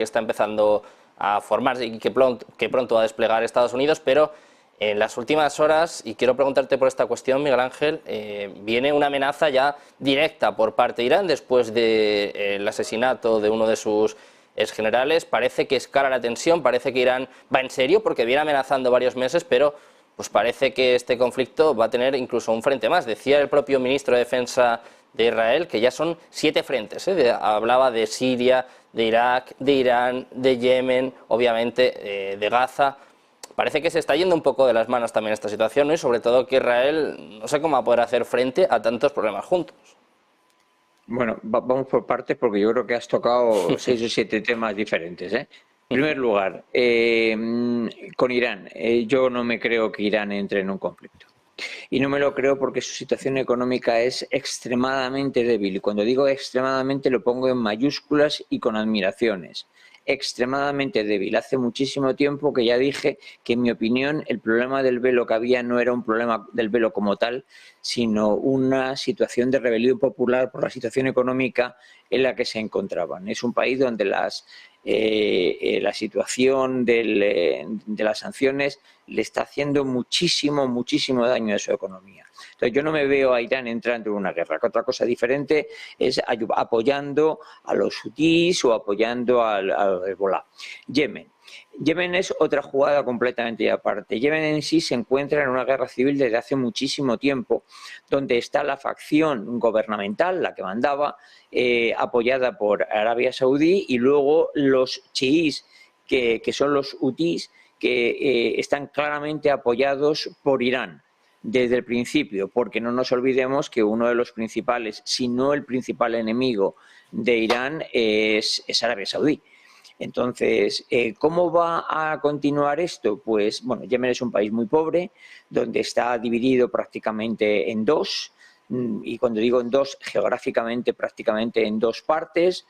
que está empezando a formarse y que pronto va a desplegar Estados Unidos, pero en las últimas horas, y quiero preguntarte por esta cuestión, Miguel Ángel, viene una amenaza ya directa por parte de Irán después del asesinato de uno de sus exgenerales. Parece que escala la tensión, parece que Irán va en serio porque viene amenazando varios meses, pero pues parece que este conflicto va a tener incluso un frente más. Decía el propio ministro de Defensa de Israel que ya son 7 frentes, hablaba de Siria, de Irak, de Irán, de Yemen, obviamente de Gaza. Parece que se está yendo un poco de las manos también esta situación, ¿no? Y sobre todo que Israel no sé cómo va a poder hacer frente a tantos problemas juntos. Bueno, vamos por partes porque yo creo que has tocado 6 o 7 temas diferentes, ¿eh? En primer lugar, con Irán. Yo no me creo que Irán entre en un conflicto. Y no me lo creo porque su situación económica es extremadamente débil. Y cuando digo extremadamente lo pongo en mayúsculas y con admiraciones. Extremadamente débil. Hace muchísimo tiempo que ya dije que, en mi opinión, el problema del velo que había no era un problema del velo como tal, sino una situación de rebelión popular por la situación económica en la que se encontraban. Es un país donde la situación de las sanciones le está haciendo muchísimo, muchísimo daño a su economía. Entonces, yo no me veo a Irán entrando en una guerra, que otra cosa diferente es apoyando a los hutíes o apoyando al Hezbollah. Yemen. Yemen es otra jugada completamente aparte. Yemen en sí se encuentra en una guerra civil desde hace muchísimo tiempo, donde está la facción gubernamental, la que mandaba, apoyada por Arabia Saudí, y luego los chiíes, que son los hutíes, que están claramente apoyados por Irán desde el principio, porque no nos olvidemos que uno de los principales, si no el principal enemigo de Irán es Arabia Saudí. Entonces, ¿cómo va a continuar esto? Pues, bueno, Yemen es un país muy pobre, donde está dividido prácticamente en dos, y cuando digo en dos, geográficamente prácticamente en dos partes,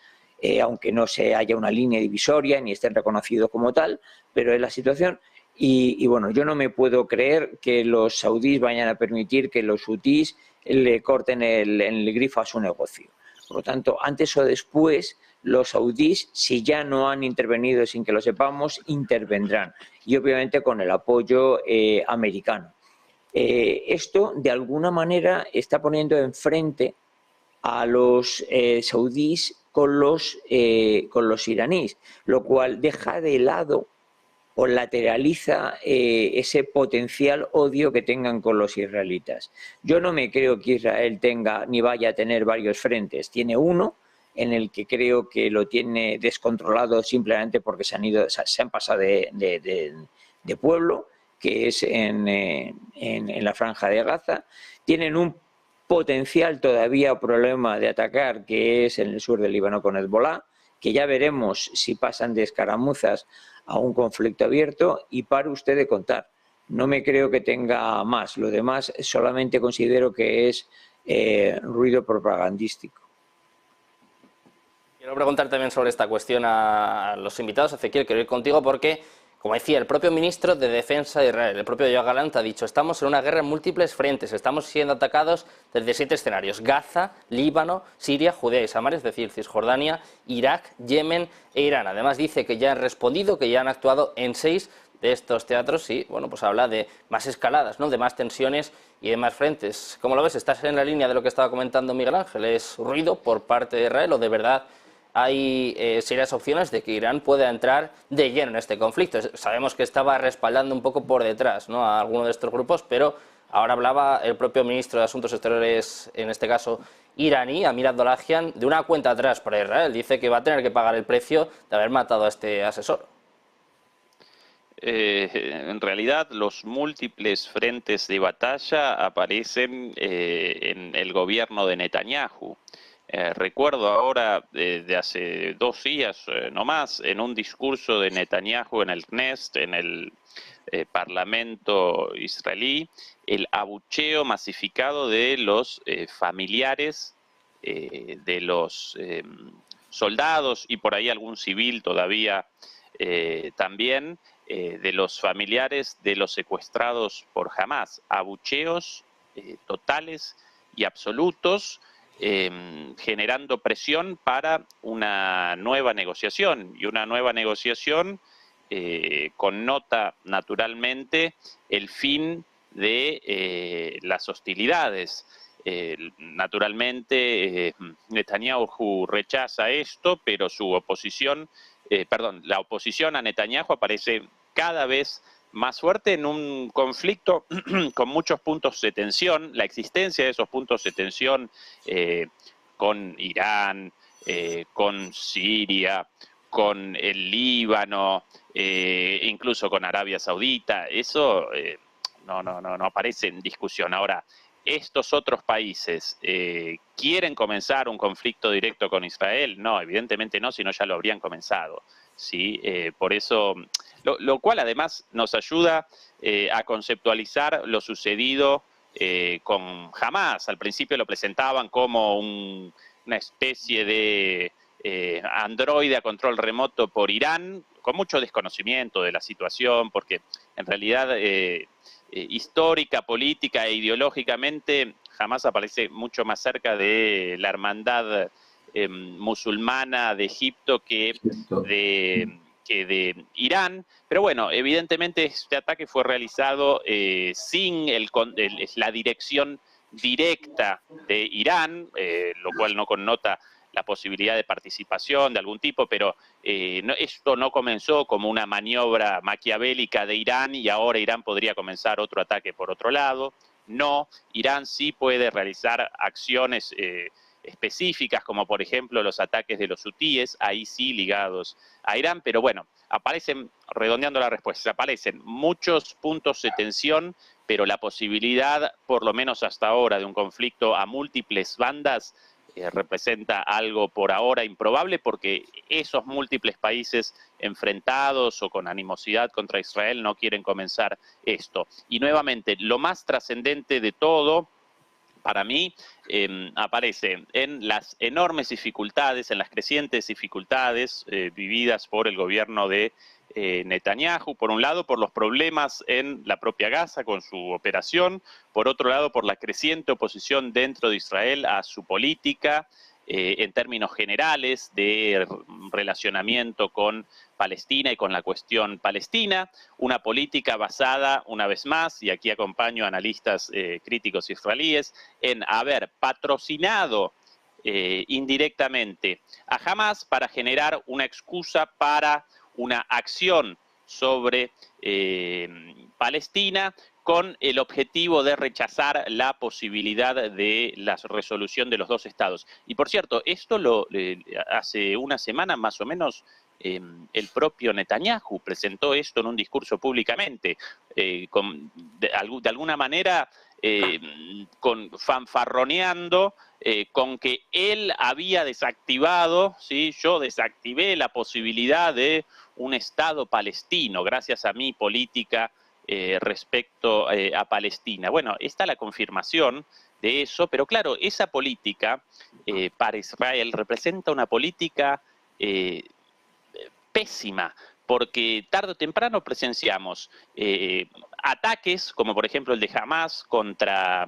aunque no se haya una línea divisoria ni estén reconocidos como tal, pero es la situación. Y bueno, yo no me puedo creer que los saudíes vayan a permitir que los hutíes le corten el grifo a su negocio. Por lo tanto, antes o después, los saudíes, si ya no han intervenido sin que lo sepamos, intervendrán. Y obviamente con el apoyo americano. Esto, de alguna manera, está poniendo enfrente a los saudíes con los iraníes, lo cual deja de lado o lateraliza ese potencial odio que tengan con los israelitas. Yo no me creo que Israel tenga ni vaya a tener varios frentes. Tiene uno en el que creo que lo tiene descontrolado simplemente porque se han pasado de pueblo, que es en la Franja de Gaza. Tienen un potencial todavía problema de atacar, que es en el sur del Líbano con Hezbollah, que ya veremos si pasan de escaramuzas a un conflicto abierto, y pare usted de contar. No me creo que tenga más. Lo demás solamente considero que es ruido propagandístico. Quiero preguntar también sobre esta cuestión a los invitados. Ezequiel, quiero ir contigo porque, como decía, el propio ministro de Defensa de Israel, el propio Yoav Gallant, ha dicho: estamos en una guerra en múltiples frentes, estamos siendo atacados desde 7 escenarios: Gaza, Líbano, Siria, Judea y Samaria, es decir, Cisjordania, Irak, Yemen e Irán. Además dice que ya han respondido, que ya han actuado en 6 de estos teatros y, bueno, pues habla de más escaladas, ¿no?, de más tensiones y de más frentes. ¿Cómo lo ves? ¿Estás en la línea de lo que estaba comentando Miguel Ángel? ¿Es ruido por parte de Israel o de verdad hay serias opciones de que Irán pueda entrar de lleno en este conflicto? Sabemos que estaba respaldando un poco por detrás, ¿no?, a alguno de estos grupos, pero ahora hablaba el propio ministro de Asuntos Exteriores, en este caso iraní, Amir Abdollahian, de una cuenta atrás para Israel. Dice que va a tener que pagar el precio de haber matado a este asesor. En realidad, los múltiples frentes de batalla aparecen en el gobierno de Netanyahu. Recuerdo ahora, de hace 2 días no más, en un discurso de Netanyahu en el Knesset, en el Parlamento israelí, el abucheo masificado de los familiares de los soldados, y por ahí algún civil todavía también, de los familiares de los secuestrados por Hamás. Abucheos totales y absolutos, generando presión para una nueva negociación, y una nueva negociación connota naturalmente el fin de las hostilidades. Naturalmente Netanyahu rechaza esto, pero su oposición, la oposición a Netanyahu aparece cada vez más fuerte en un conflicto con muchos puntos de tensión. La existencia de esos puntos de tensión con Irán, con Siria, con el Líbano, incluso con Arabia Saudita, eso no aparece en discusión. Ahora, ¿estos otros países quieren comenzar un conflicto directo con Israel? No, evidentemente no, si no ya lo habrían comenzado, ¿sí? Por eso, lo cual además nos ayuda a conceptualizar lo sucedido con Hamás. Al principio lo presentaban como una especie de androide a control remoto por Irán, con mucho desconocimiento de la situación, porque en realidad histórica, política e ideológicamente Hamás aparece mucho más cerca de la hermandad musulmana de Egipto que de Irán. Pero bueno, evidentemente este ataque fue realizado sin la dirección directa de Irán, lo cual no connota la posibilidad de participación de algún tipo, pero esto no comenzó como una maniobra maquiavélica de Irán y ahora Irán podría comenzar otro ataque por otro lado. No, Irán sí puede realizar acciones específicas, como por ejemplo los ataques de los hutíes, ahí sí ligados a Irán, pero bueno, aparecen, redondeando la respuesta, aparecen muchos puntos de tensión, pero la posibilidad, por lo menos hasta ahora, de un conflicto a múltiples bandas representa algo por ahora improbable, porque esos múltiples países enfrentados o con animosidad contra Israel no quieren comenzar esto. Y nuevamente, lo más trascendente de todo, para mí, aparece en las enormes dificultades, en las crecientes dificultades vividas por el gobierno de Netanyahu, por un lado por los problemas en la propia Gaza con su operación, por otro lado por la creciente oposición dentro de Israel a su política, en términos generales de relacionamiento con Palestina y con la cuestión palestina, una política basada, una vez más, y aquí acompaño a analistas críticos israelíes, en haber patrocinado indirectamente a Hamás para generar una excusa para una acción sobre Palestina, con el objetivo de rechazar la posibilidad de la resolución de los dos estados. Y por cierto, esto hace una semana más o menos el propio Netanyahu presentó esto en un discurso públicamente, de alguna manera fanfarroneando con que él había desactivado, ¿sí? Yo desactivé la posibilidad de un Estado palestino gracias a mi política respecto a Palestina. Bueno, está la confirmación de eso, pero claro, esa política para Israel representa una política pésima, porque tarde o temprano presenciamos ataques, como por ejemplo el de Hamás contra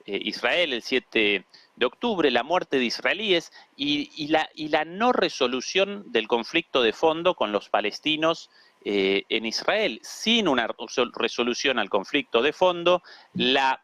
Israel el 7 de octubre, la muerte de israelíes y la no resolución del conflicto de fondo con los palestinos en Israel. Sin una resolución al conflicto de fondo, la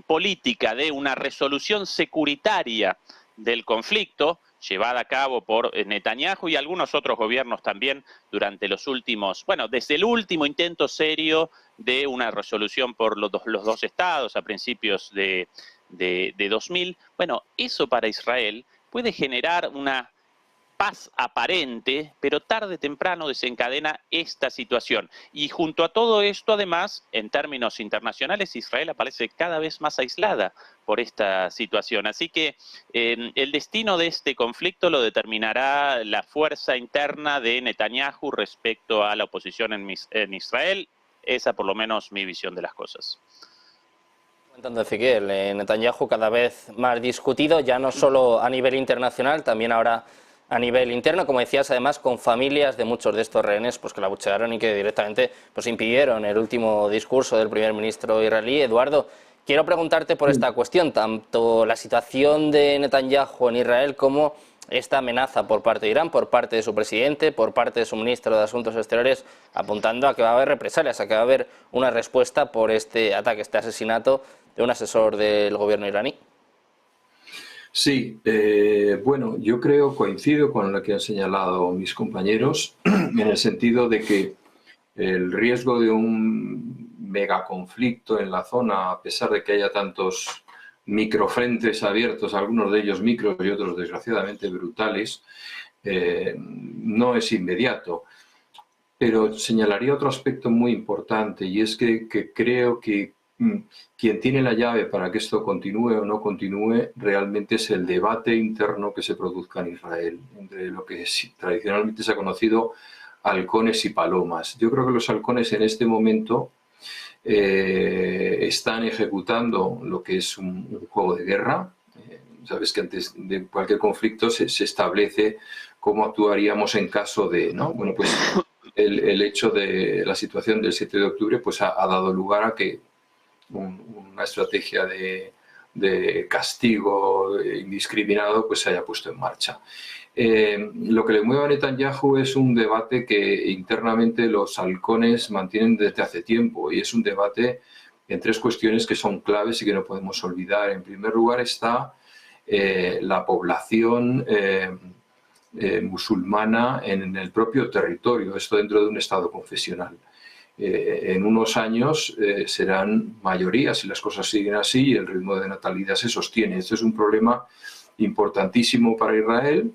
política de una resolución securitaria del conflicto, llevada a cabo por Netanyahu y algunos otros gobiernos también durante los últimos, bueno, desde el último intento serio de una resolución por los dos estados a principios de 2000, bueno, eso para Israel puede generar una paz aparente, pero tarde o temprano desencadena esta situación. Y junto a todo esto, además, en términos internacionales, Israel aparece cada vez más aislada por esta situación. Así que el destino de este conflicto lo determinará la fuerza interna de Netanyahu respecto a la oposición en Israel. Esa por lo menos mi visión de las cosas. Comentando Ezequiel, Netanyahu cada vez más discutido, ya no solo a nivel internacional, también ahora a nivel interno, como decías, además con familias de muchos de estos rehenes pues que la abuchearon y que directamente pues impidieron el último discurso del primer ministro israelí. Eduardo, quiero preguntarte por esta cuestión, tanto la situación de Netanyahu en Israel como esta amenaza por parte de Irán, por parte de su presidente, por parte de su ministro de Asuntos Exteriores, apuntando a que va a haber represalias, a que va a haber una respuesta por este ataque, este asesinato de un asesor del gobierno iraní. Sí, bueno, yo coincido con lo que han señalado mis compañeros, en el sentido de que el riesgo de un megaconflicto en la zona, a pesar de que haya tantos microfrentes abiertos, algunos de ellos micros y otros desgraciadamente brutales, no es inmediato. Pero señalaría otro aspecto muy importante, y es que creo que quien tiene la llave para que esto continúe o no continúe realmente es el debate interno que se produzca en Israel, entre lo que tradicionalmente se ha conocido halcones y palomas. Yo creo que los halcones en este momento están ejecutando lo que es un juego de guerra. Sabes que antes de cualquier conflicto se establece cómo actuaríamos en caso de, ¿no? Bueno, pues el hecho de la situación del 7 de octubre pues ha dado lugar a que una estrategia de castigo indiscriminado pues se haya puesto en marcha. Lo que le mueve a Netanyahu es un debate que internamente los halcones mantienen desde hace tiempo, y es un debate en tres cuestiones que son claves y que no podemos olvidar. En primer lugar está la población musulmana en el propio territorio, esto dentro de un Estado confesional. En unos años serán mayoría si las cosas siguen así y el ritmo de natalidad se sostiene. Este es un problema importantísimo para Israel.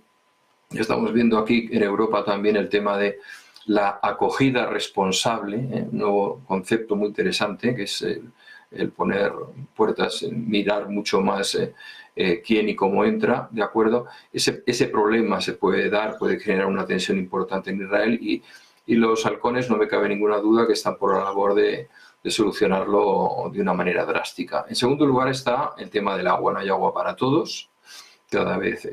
Estamos viendo aquí en Europa también el tema de la acogida responsable, un nuevo concepto muy interesante, que es el poner puertas, mirar mucho más quién y cómo entra, ¿de acuerdo? Ese problema se puede dar, puede generar una tensión importante en Israel, y los halcones, no me cabe ninguna duda que están por la labor de solucionarlo de una manera drástica. En segundo lugar está el tema del agua. No hay agua para todos. Cada vez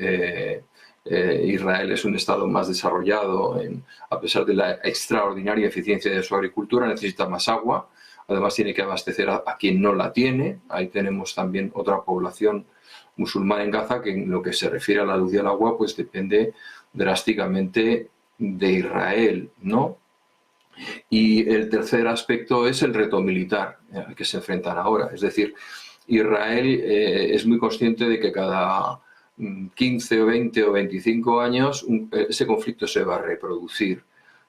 Israel es un estado más desarrollado, a pesar de la extraordinaria eficiencia de su agricultura, necesita más agua. Además tiene que abastecer a quien no la tiene. Ahí tenemos también otra población musulmana en Gaza que en lo que se refiere a la luz y al agua pues depende drásticamente de Israel, ¿no? Y el tercer aspecto es el reto militar al que se enfrentan ahora. Es decir, Israel es muy consciente de que cada 15 o 20 o 25 años ese conflicto se va a reproducir.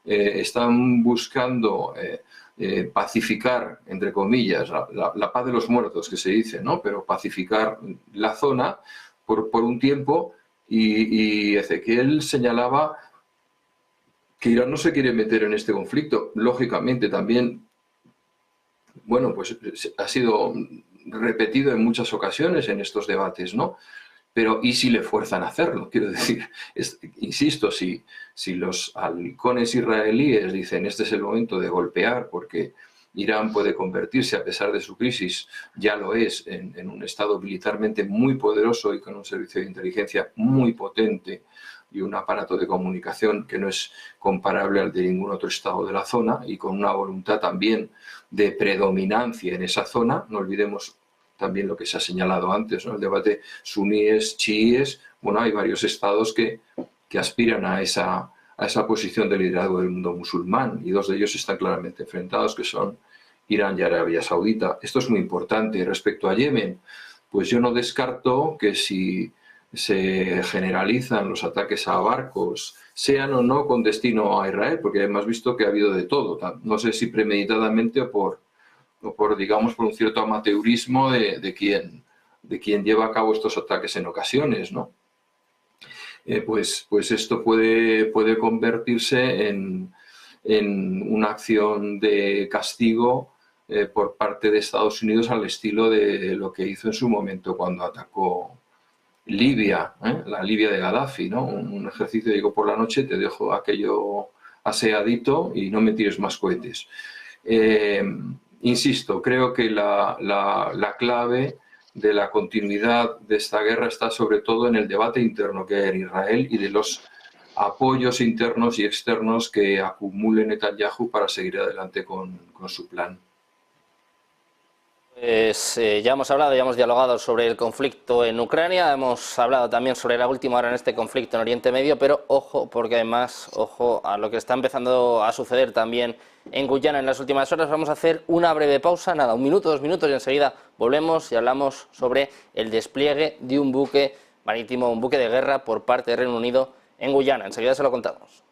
Están buscando pacificar, entre comillas, la paz de los muertos, que se dice, ¿no? Pero pacificar la zona por un tiempo, y Ezequiel señalaba que Irán no se quiere meter en este conflicto. Lógicamente también, bueno, pues ha sido repetido en muchas ocasiones en estos debates, ¿no? Pero ¿y si le fuerzan a hacerlo? Quiero decir, insisto, si los halcones israelíes dicen este es el momento de golpear porque Irán puede convertirse, a pesar de su crisis, ya lo es, en un estado militarmente muy poderoso y con un servicio de inteligencia muy potente y un aparato de comunicación que no es comparable al de ningún otro estado de la zona, y con una voluntad también de predominancia en esa zona. No olvidemos también lo que se ha señalado antes, ¿no? El debate suníes, chiíes. Bueno, hay varios estados que aspiran a esa posición de liderazgo del mundo musulmán, y dos de ellos están claramente enfrentados, que son Irán y Arabia Saudita. Esto es muy importante. Respecto a Yemen, pues yo no descarto que si se generalizan los ataques a barcos, sean o no con destino a Israel, porque hemos visto que ha habido de todo. No sé si premeditadamente o por digamos, por un cierto amateurismo de quien lleva a cabo estos ataques en ocasiones, ¿no? Pues esto puede convertirse en una acción de castigo por parte de Estados Unidos, al estilo de lo que hizo en su momento cuando atacó Libia, la Libia de Gaddafi, ¿no? Un ejercicio, digo, por la noche te dejo aquello aseadito y no me tires más cohetes. Insisto, creo que la clave de la continuidad de esta guerra está sobre todo en el debate interno que hay en Israel y de los apoyos internos y externos que acumule Netanyahu para seguir adelante con su plan. Pues ya hemos hablado, ya hemos dialogado sobre el conflicto en Ucrania, hemos hablado también sobre la última hora en este conflicto en Oriente Medio, pero ojo, porque además, ojo a lo que está empezando a suceder también en Guyana en las últimas horas. Vamos a hacer una breve pausa, nada, 1 minuto, 2 minutos, y enseguida volvemos y hablamos sobre el despliegue de un buque marítimo, un buque de guerra por parte del Reino Unido en Guyana. Enseguida se lo contamos.